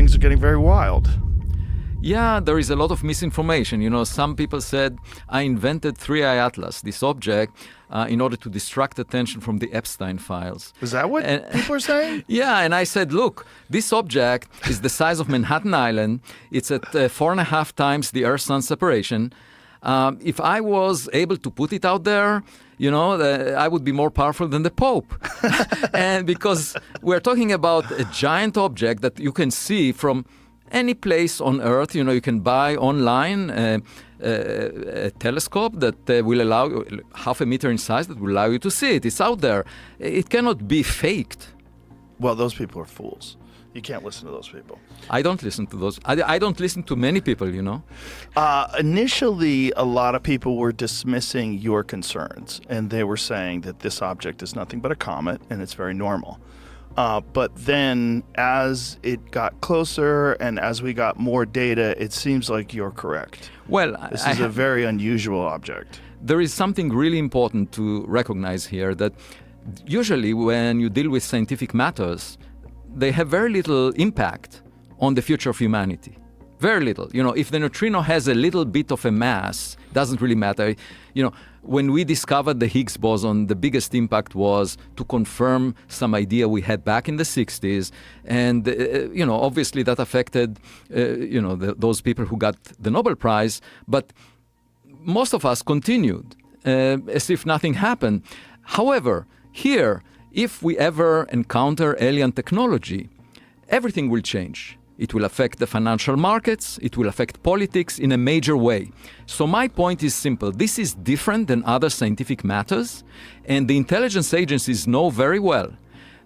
things are getting very wild. Yeah, there is a lot of misinformation. Some people said, I invented 3i Atlas, this object, in order to distract attention from the Epstein files. Is that what people are saying? Yeah, and I said, look, this object is the size of Manhattan Island. It's at 4.5 times the Earth-Sun separation. If I was able to put it out there, I would be more powerful than the Pope. And because we're talking about a giant object that you can see from any place on Earth. You can buy online a telescope that will allow you, 0.5 meter in size, that will allow you to see it. It's out there. It cannot be faked. Well, those people are fools. You can't listen to those people. I don't listen to those. I don't listen to many people, Initially, a lot of people were dismissing your concerns, and they were saying that this object is nothing but a comet, and it's very normal. But then as it got closer and as we got more data, it seems like you're correct. Well, this is a very unusual object. There is something really important to recognize here, that usually when you deal with scientific matters, they have very little impact on the future of humanity. Very little. If the neutrino has a little bit of a mass, doesn't really matter. When we discovered the Higgs boson, the biggest impact was to confirm some idea we had back in the 60s. And, obviously that affected, those people who got the Nobel Prize. But most of us continued as if nothing happened. However, here, if we ever encounter alien technology, everything will change. It will affect the financial markets. It will affect politics in a major way. So my point is simple. This is different than other scientific matters. And the intelligence agencies know very well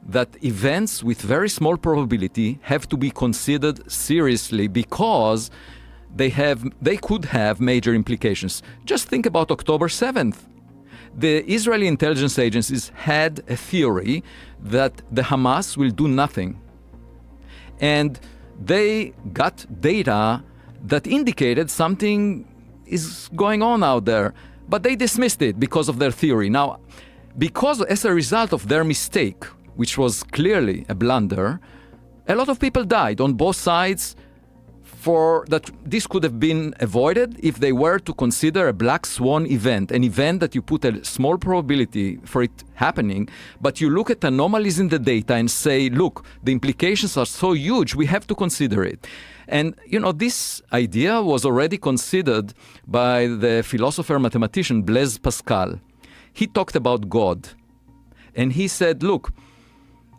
that events with very small probability have to be considered seriously because they could have major implications. Just think about October 7th. The Israeli intelligence agencies had a theory that the Hamas will do nothing. And they got data that indicated something is going on out there, but they dismissed it because of their theory. Now, because as a result of their mistake, which was clearly a blunder, a lot of people died on both sides. For that, this could have been avoided if they were to consider a black swan event, an event that you put a small probability for it happening, but you look at anomalies in the data and say, look, the implications are so huge, we have to consider it. And, this idea was already considered by the philosopher mathematician Blaise Pascal. He talked about God. And he said, look,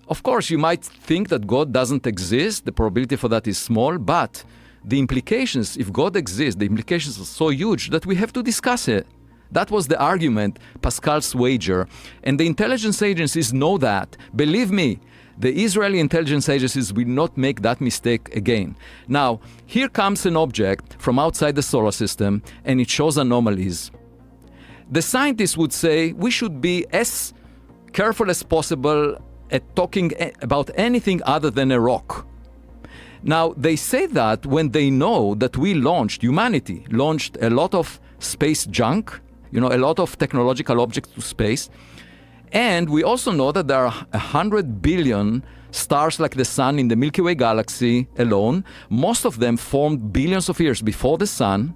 of course, you might think that God doesn't exist. The probability for that is small, but the implications, if God exists, the implications are so huge that we have to discuss it. That was the argument, Pascal's wager. And the intelligence agencies know that. Believe me, the Israeli intelligence agencies will not make that mistake again. Now, here comes an object from outside the solar system, and it shows anomalies. The scientists would say we should be as careful as possible at talking about anything other than a rock. Now, they say that when they know that humanity launched a lot of space junk, a lot of technological objects to space. And we also know that there are 100 billion stars like the sun in the Milky Way galaxy alone. Most of them formed billions of years before the sun.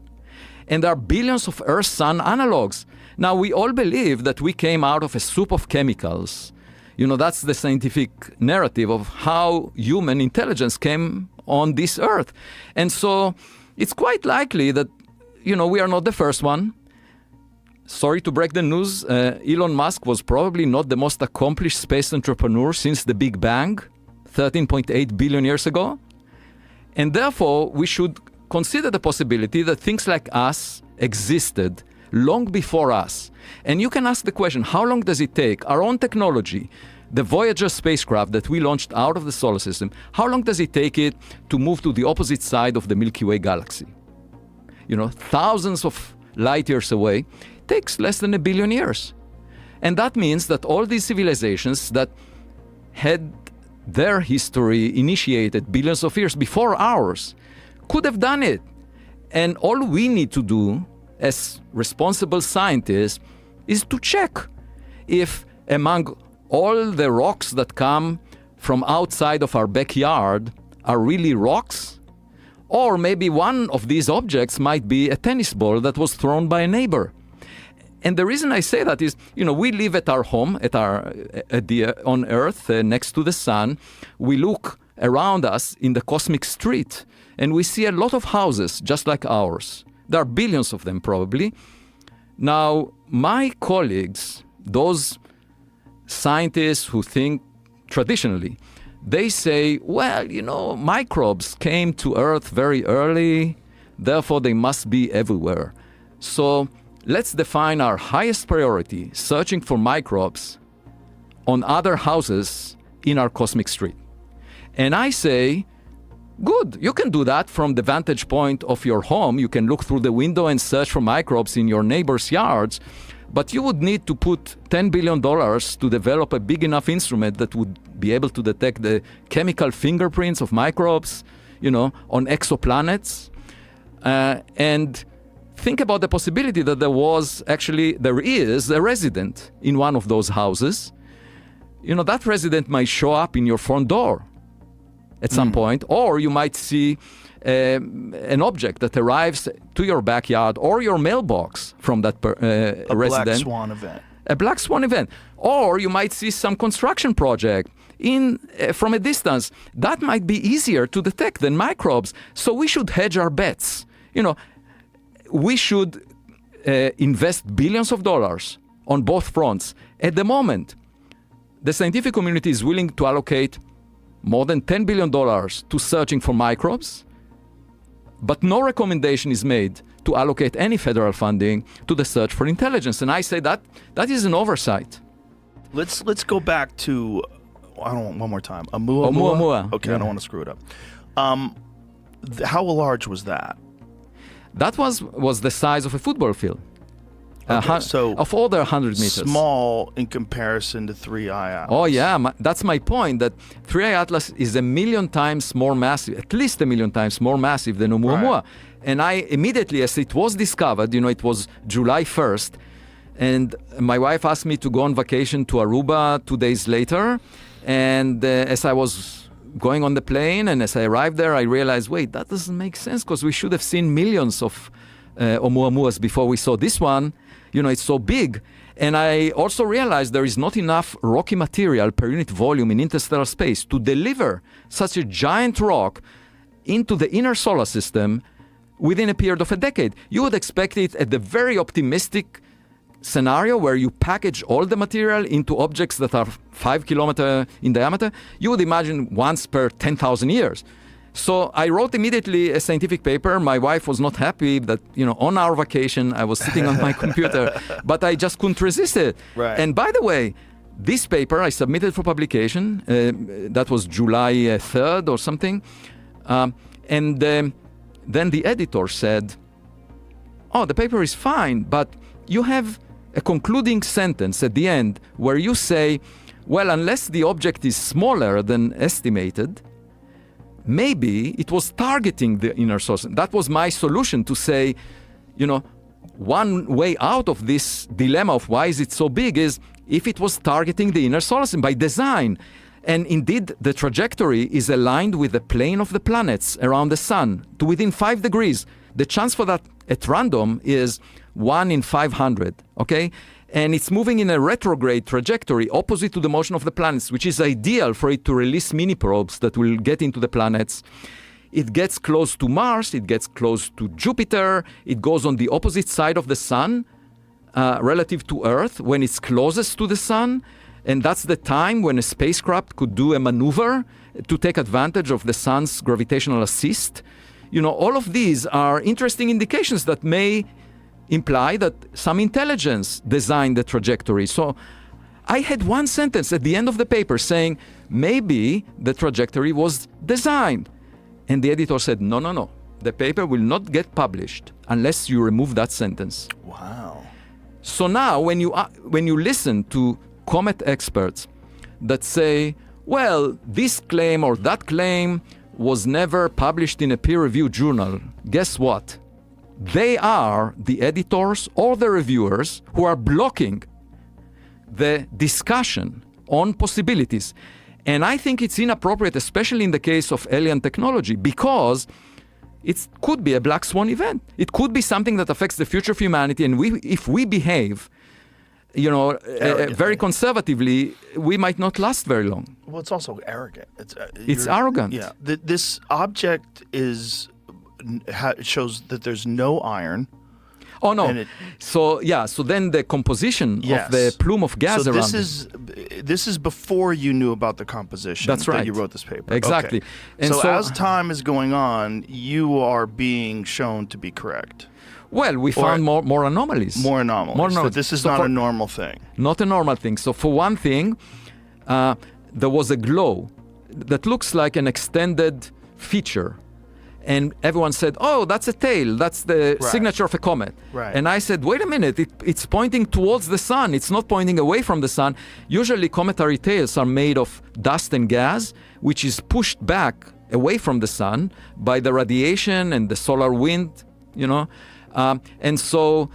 And there are billions of Earth-Sun analogs. Now, we all believe that we came out of a soup of chemicals. That's the scientific narrative of how human intelligence came on this earth. And so it's quite likely that, we are not the first one. Sorry to break the news, Elon Musk was probably not the most accomplished space entrepreneur since the Big Bang, 13.8 billion years ago. And therefore, we should consider the possibility that things like us existed long before us. And you can ask the question, how long does it take our own technology, the Voyager spacecraft that we launched out of the solar system, how long does it take it to move to the opposite side of the Milky Way galaxy? Thousands of light years away, takes less than 1 billion years. And that means that all these civilizations that had their history initiated billions of years before ours could have done it. And all we need to do as responsible scientists is to check if among all the rocks that come from outside of our backyard are really rocks, or maybe one of these objects might be a tennis ball that was thrown by a neighbor. And the reason I say that is, we live at our home, on Earth, next to the sun. We look around us in the cosmic street, and we see a lot of houses just like ours. There are billions of them, probably. Now, my colleagues, those scientists who think traditionally, they say, well, microbes came to Earth very early, therefore they must be everywhere. So let's define our highest priority, searching for microbes on other houses in our cosmic street. And I say, good, you can do that from the vantage point of your home. You can look through the window and search for microbes in your neighbors' yards, but you would need to put $10 billion to develop a big enough instrument that would be able to detect the chemical fingerprints of microbes, on exoplanets. And think about the possibility that there is a resident in one of those houses. That resident might show up in your front door at some point, or you might see an object that arrives to your backyard or your mailbox from that resident. Black swan event. A black swan event. Or you might see some construction project from a distance. That might be easier to detect than microbes. So we should hedge our bets. We should invest billions of dollars on both fronts. At the moment, the scientific community is willing to allocate more than $10 billion to searching for microbes, but no recommendation is made to allocate any federal funding to the search for intelligence. And I say that is an oversight. Let's go back to, one more time. Oumuamua? Oumuamua. Okay, yeah. I don't want to screw it up. How large was that? That was the size of a football field. Okay, so of all the 100 meters. Small in comparison to 3I Atlas. Oh yeah, that's my point, that 3I Atlas is 1 million times more massive, at least 1 million times more massive than Oumuamua. Right. And I immediately, as it was discovered, it was July 1st, and my wife asked me to go on vacation to Aruba 2 days later. And as I was going on the plane and as I arrived there, I realized, wait, that doesn't make sense, because we should have seen millions of Oumuamuas before we saw this one. It's so big. And I also realized there is not enough rocky material per unit volume in interstellar space to deliver such a giant rock into the inner solar system within a period of a decade. You would expect it at the very optimistic scenario where you package all the material into objects that are 5 kilometers in diameter. You would imagine once per 10,000 years. So I wrote immediately a scientific paper. My wife was not happy that, on our vacation, I was sitting on my computer, but I just couldn't resist it. Right. And by the way, this paper I submitted for publication. That was July 3rd or something. And then the editor said, oh, the paper is fine, but you have a concluding sentence at the end where you say, well, unless the object is smaller than estimated, maybe it was targeting the inner source. That was my solution to say, one way out of this dilemma of why is it so big is if it was targeting the inner solar system by design. And indeed, the trajectory is aligned with the plane of the planets around the sun to within 5 degrees. The chance for that at random is 1 in 500, okay? And it's moving in a retrograde trajectory opposite to the motion of the planets, which is ideal for it to release mini probes that will get into the planets. It gets close to Mars, it gets close to Jupiter, it goes on the opposite side of the sun relative to Earth when it's closest to the sun. And that's the time when a spacecraft could do a maneuver to take advantage of the sun's gravitational assist. All of these are interesting indications that may imply that some intelligence designed the trajectory. So I had one sentence at the end of the paper saying, maybe the trajectory was designed. And the editor said, no. The paper will not get published unless you remove that sentence. Wow. So now when you listen to comet experts that say, well, this claim or that claim was never published in a peer-reviewed journal, guess what? They are the editors or the reviewers who are blocking the discussion on possibilities. And I think it's inappropriate, especially in the case of alien technology, because it could be a black swan event. It could be something that affects the future of humanity. And if we behave, very conservatively, we might not last very long. Well, it's also arrogant. It's arrogant. Yeah. This object shows that there's no iron. Oh no! So then the composition of the plume of gas around this is before you knew about the composition. That's right. That you wrote this paper. Exactly. Okay. And so as time is going on, you are being shown to be correct. Well, we found more anomalies. More anomalies. So this is not a normal thing. Not a normal thing. So for one thing, there was a glow that looks like an extended feature. And everyone said, oh, that's a tail. That's the signature of a comet. Right. And I said, wait a minute. It's pointing towards the sun. It's not pointing away from the sun. Usually cometary tails are made of dust and gas, which is pushed back away from the sun by the radiation and the solar wind, and so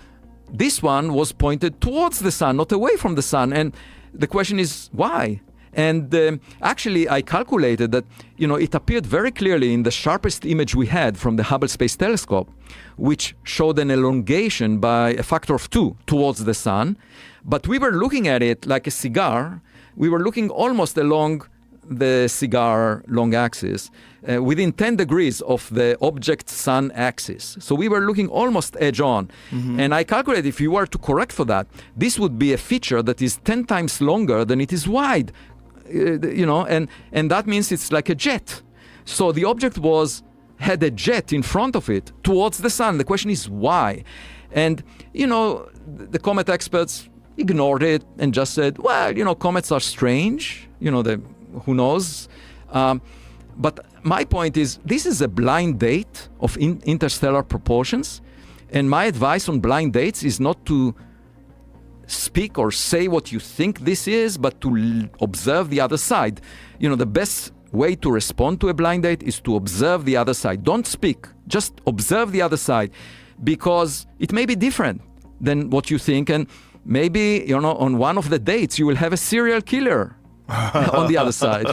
this one was pointed towards the sun, not away from the sun. And the question is, why? And actually, I calculated that, it appeared very clearly in the sharpest image we had from the Hubble Space Telescope, which showed an elongation by a factor of 2 towards the sun. But we were looking at it like a cigar. We were looking almost along the cigar long axis, within 10 degrees of the object sun axis. So we were looking almost edge on. Mm-hmm. And I calculated if you were to correct for that, this would be a feature that is 10 times longer than it is wide. And that means it's like a jet. So the object had a jet in front of it towards the sun. The question is why? And, the comet experts ignored it and just said, well, comets are strange, who knows? But my point is, this is a blind date of interstellar proportions. And my advice on blind dates is not to speak or say what you think this is, but to observe the other side. The best way to respond to a blind date is to observe the other side. Don't speak, just observe the other side, because it may be different than what you think. And maybe, on one of the dates, you will have a serial killer on the other side.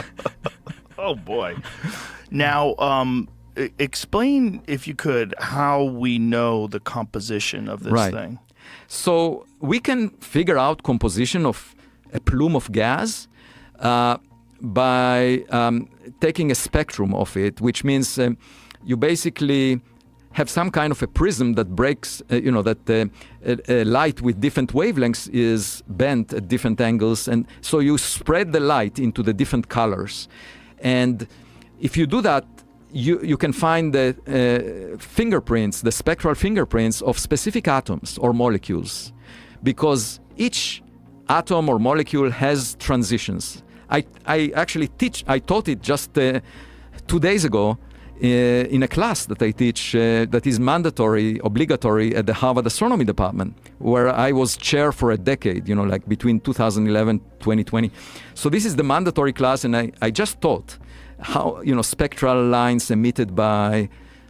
Oh, boy. Now, explain, if you could, how we know the composition of this thing. So we can figure out composition of a plume of gas by taking a spectrum of it, which means you basically have some kind of a prism that breaks, that light with different wavelengths is bent at different angles. And so you spread the light into the different colors. And if you do that, you can find the fingerprints, the spectral fingerprints of specific atoms or molecules, because each atom or molecule has transitions. I taught it just 2 days ago in a class that I teach that is obligatory at the Harvard Astronomy Department, where I was chair for a decade, like between 2011 2020. So this is the mandatory class, and I just taught how, spectral lines emitted by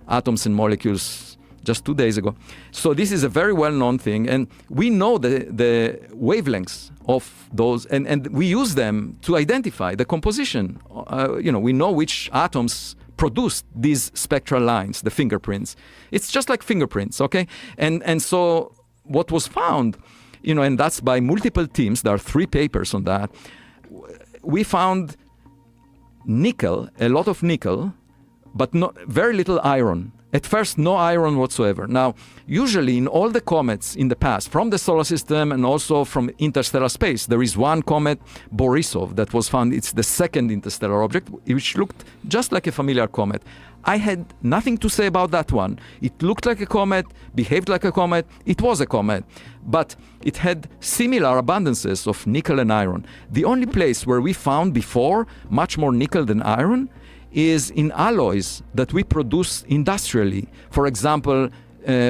atoms and molecules just 2 days ago. So this is a very well-known thing, and we know the wavelengths of those, and we use them to identify the composition. We know which atoms produce these spectral lines, the fingerprints. It's just like fingerprints, okay? And so what was found, and that's by multiple teams, there are 3 papers on that, we found nickel, a lot of nickel, but very little iron. At first, no iron whatsoever. Now, usually in all the comets in the past, from the solar system and also from interstellar space, there is one comet, Borisov, that was found. It's the second interstellar object, which looked just like a familiar comet. I had nothing to say about that one. It looked like a comet, behaved like a comet. It was a comet, but it had similar abundances of nickel and iron. The only place where we found before much more nickel than iron is in alloys that we produce industrially. For example,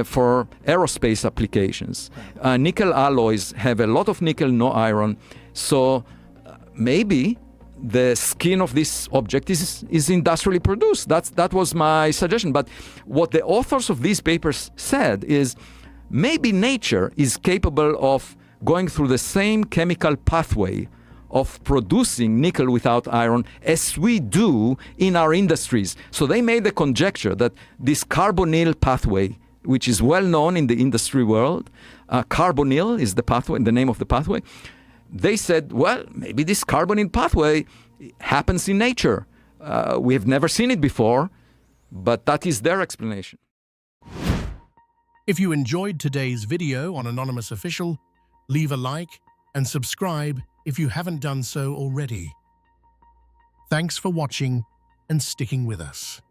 for aerospace applications. Nickel alloys have a lot of nickel, no iron. So maybe the skin of this object is industrially produced. That was my suggestion. But what the authors of these papers said is maybe nature is capable of going through the same chemical pathway of producing nickel without iron as we do in our industries. So they made the conjecture that this carbonyl pathway, which is well known in the industry world, carbonyl is the pathway, the name of the pathway. They said, well, maybe this carbonyl pathway happens in nature. We have never seen it before, but that is their explanation. If you enjoyed today's video on Anonymous Official, leave a like and subscribe if you haven't done so already. Thanks for watching and sticking with us.